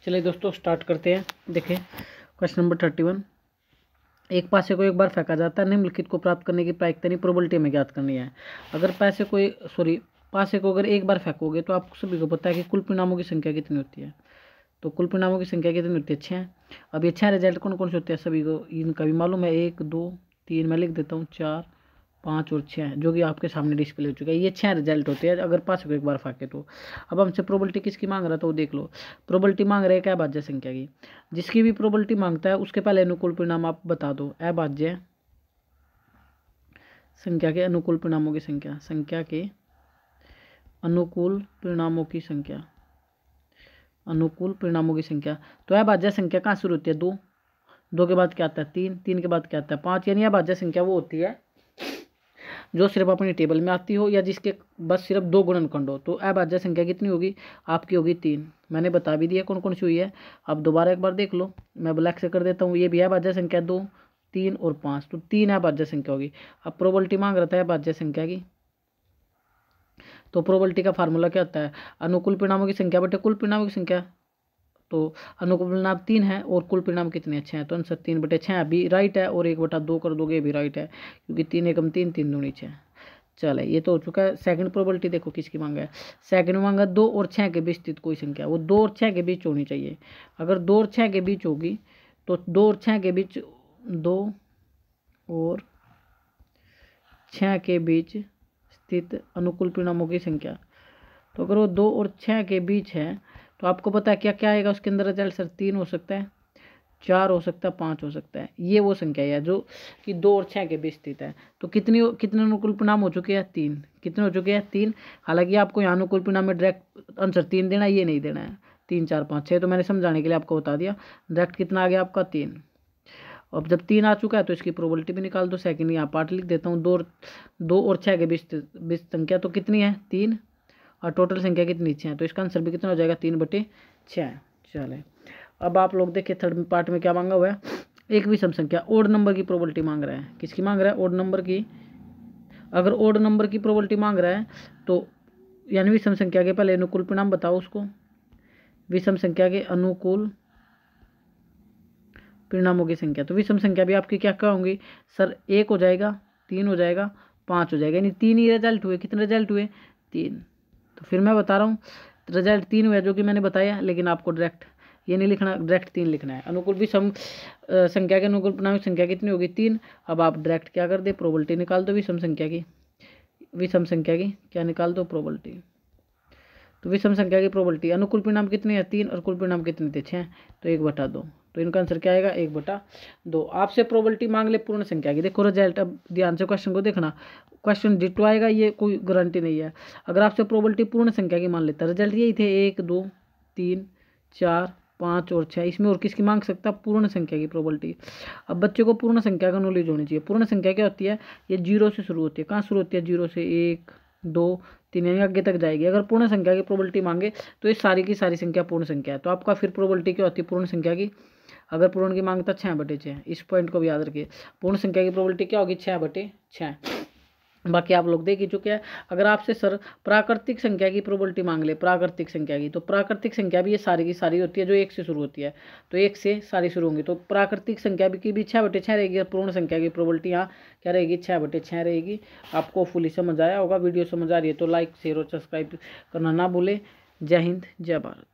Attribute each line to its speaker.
Speaker 1: चलिए दोस्तों स्टार्ट करते हैं। देखिए क्वेश्चन नंबर 31। एक पैसे को एक बार फेंका जाता है, निम्नलिखित को प्राप्त करने की प्रायिकता प्रोबेबिलिटी में ज्ञात करनी है। अगर पैसे को अगर एक बार फेंकोगे तो आपको सभी को पता है कि कुल परिणामों की संख्या कितनी होती है। तो कुल परिणामों की संख्या कितनी होती है? 6। अब ये 6 रिजल्ट कौन कौन से होते हैं सभी को इनका भी मालूम है। 1 2 3 मैं लिख देता हूँ, 4 5 और 6 जो कि आपके सामने डिस्प्ले हो चुका है। ये 6 रिजल्ट होते हैं अगर पैसे को एक बार फेंके तो। अब हमसे प्रोबेबिलिटी किसकी मांग रहा था वो देख लो। प्रोबेबिलिटी मांग रहे हैं क्या? अभाज्य संख्या की। जिसकी भी प्रोबेबिलिटी मांगता है उसके पहले अनुकूल परिणाम आप बता दो। अभाज्य संख्या के अनुकूल परिणामों की संख्या के अनुकूल परिणामों की संख्या तो अभाज्य संख्या कहाँ शुरू होती है? 2 2 के बाद क्या आता है? 3 3 के बाद क्या आता है? 5। यानी अभाज्य संख्या वो होती है जो सिर्फ अपनी टेबल में आती हो या जिसके बस सिर्फ 2 गुणनखंड हो। तो अभाज्य संख्या कितनी होगी आपकी? होगी 3। मैंने बता भी दिया कौन कौन सी हुई है। अब दोबारा एक बार देख लो, मैं ब्लैक से कर देता हूँ। ये भी अभाज्य संख्या 2 3 और 5, तो 3 अभाज्य संख्या होगी। अब प्रोबेबिलिटी मांग रहा था अभाज्य संख्या की, तो प्रोबेबिलिटी का फार्मूला क्या होता है? अनुकूल परिणामों की संख्या बटे कुल परिणामों की संख्या। तो अनुकूल परिणाम 3 है और कुल परिणाम कितने? 6 हैं। तो आंसर 3/6 भी राइट है और 1/2 कर दोगे भी राइट है, क्योंकि 3 एकम 3 3 दूनी 6। चले ये तो हो चुका है। सेकंड प्रोबेबिलिटी देखो किसकी मांगा है। सेकंड मांगा 2 और 6 के बीच स्थित कोई संख्या, वो 2 और 6 के बीच होनी चाहिए। अगर 2 और 6 के बीच होगी तो 2 और 6 के बीच 2 और 6 के बीच स्थित अनुकूल परिणामों की संख्या। तो अगर वो 2 और 6 के बीच है तो आपको पता है क्या क्या आएगा उसके अंदर रिजल्ट? सर 3 हो सकता है, 4 हो सकता है, 5 हो सकता है। ये वो संख्या है जो कि 2 और 6 के बीच स्थित है। तो कितने अनुकूल परिणाम हो चुके हैं? 3। कितने हो चुके हैं? 3। हालांकि आपको यहाँ अनुकूल परिणाम में डायरेक्ट आंसर 3 देना है, ये नहीं देना है 3 4 5 6। तो मैंने समझाने के लिए आपको बता दिया। डायरेक्ट कितना आ गया आपका? 3। अब जब 3 आ चुका है तो इसकी प्रोबेबिलिटी भी निकाल दो। सेकंड यहाँ पार्ट लिख देता हूँ। 2 और 6 के बीच संख्या तो कितनी है? 3। और टोटल संख्या कितनी? 6 है। तो इसका आंसर भी कितना हो जाएगा? 3/6। चले अब आप लोग देखिए थर्ड पार्ट में क्या मांगा हुआ है। एक विषम संख्या ओड नंबर की प्रोबेबिलिटी मांग रहा है। किसकी मांग रहा है? ओड नंबर की। अगर ओड नंबर की प्रोबेबिलिटी मांग रहा है तो यानी विषम संख्या के पहले अनुकूल परिणाम बताओ उसको। विषम संख्या के अनुकूल परिणामों की संख्या। तो विषम संख्या भी आपकी क्या क्या होंगी सर? 1 हो जाएगा, 3 हो जाएगा, 5 हो जाएगा। यानी 3 ही रिजल्ट हुए। कितने रिजल्ट हुए? 3। तो फिर मैं बता रहा हूँ रिजल्ट 3 हुआ जो कि मैंने बताया, लेकिन आपको डायरेक्ट ये नहीं लिखना, डायरेक्ट 3 लिखना है। अनुकूल विषम संख्या के अनुकूल परिणाम की संख्या कितनी होगी? 3। अब आप डायरेक्ट क्या कर दे? प्रोबेबिलिटी निकाल दो विषम संख्या की। क्या निकाल दो? प्रोबेबिलिटी। तो विषम संख्या की प्रोबेबिलिटी अनुकूल परिणाम कितने हैं? 3 और कुल परिणाम कितने थे? 6। तो 1/2। तो इनका आंसर क्या आएगा? 1/2। आपसे प्रोबेबिलिटी मांग ले पूर्ण संख्या की। देखो रिजल्ट, अब ध्यान से क्वेश्चन को देखना। क्वेश्चन डिटो आएगा, ये कोई गारंटी नहीं है। अगर आपसे प्रोबेबिलिटी पूर्ण संख्या की मान लेता, रिजल्ट यही थे 1 2 3 4 5 और 6। इसमें और किसकी मांग सकता? पूर्ण संख्या की प्रोबेबिलिटी। अब बच्चे को पूर्ण संख्या का नॉलेज होनी चाहिए। पूर्ण संख्या क्या होती है? ये 0 से शुरू होती है। कहाँ शुरू होती है? 0 से 1 2 3 यानी आगे तक जाएगी। अगर पूर्ण संख्या की प्रोबेबिलिटी मांगे तो ये सारी की सारी संख्या पूर्ण संख्या है। तो आपका फिर प्रोबेबिलिटी क्या होती है पूर्ण संख्या की? अगर पूर्ण की मांगता 6/6। इस पॉइंट को भी याद रखिए। पूर्ण संख्या की प्रोबेबिलिटी क्या होगी? 6/6। बाकी आप लोग देख ही चुके हैं। अगर आपसे सर प्राकृतिक संख्या की प्रोबेबिलिटी मांग ले, प्राकृतिक संख्या की, तो प्राकृतिक संख्या भी ये सारी की सारी होती है जो 1 से शुरू होती है। तो 1 से सारी शुरू होंगी। तो प्राकृतिक संख्या की भी 6/6 रहेगी। पूर्ण संख्या की प्रोबेबिलिटी यहाँ क्या रहेगी? 6/6 रहेगी। आपको फुली समझ आया होगा। वीडियो समझ आ रही है तो लाइक शेयर और सब्सक्राइब करना ना भूले। जय हिंद, जय भारत।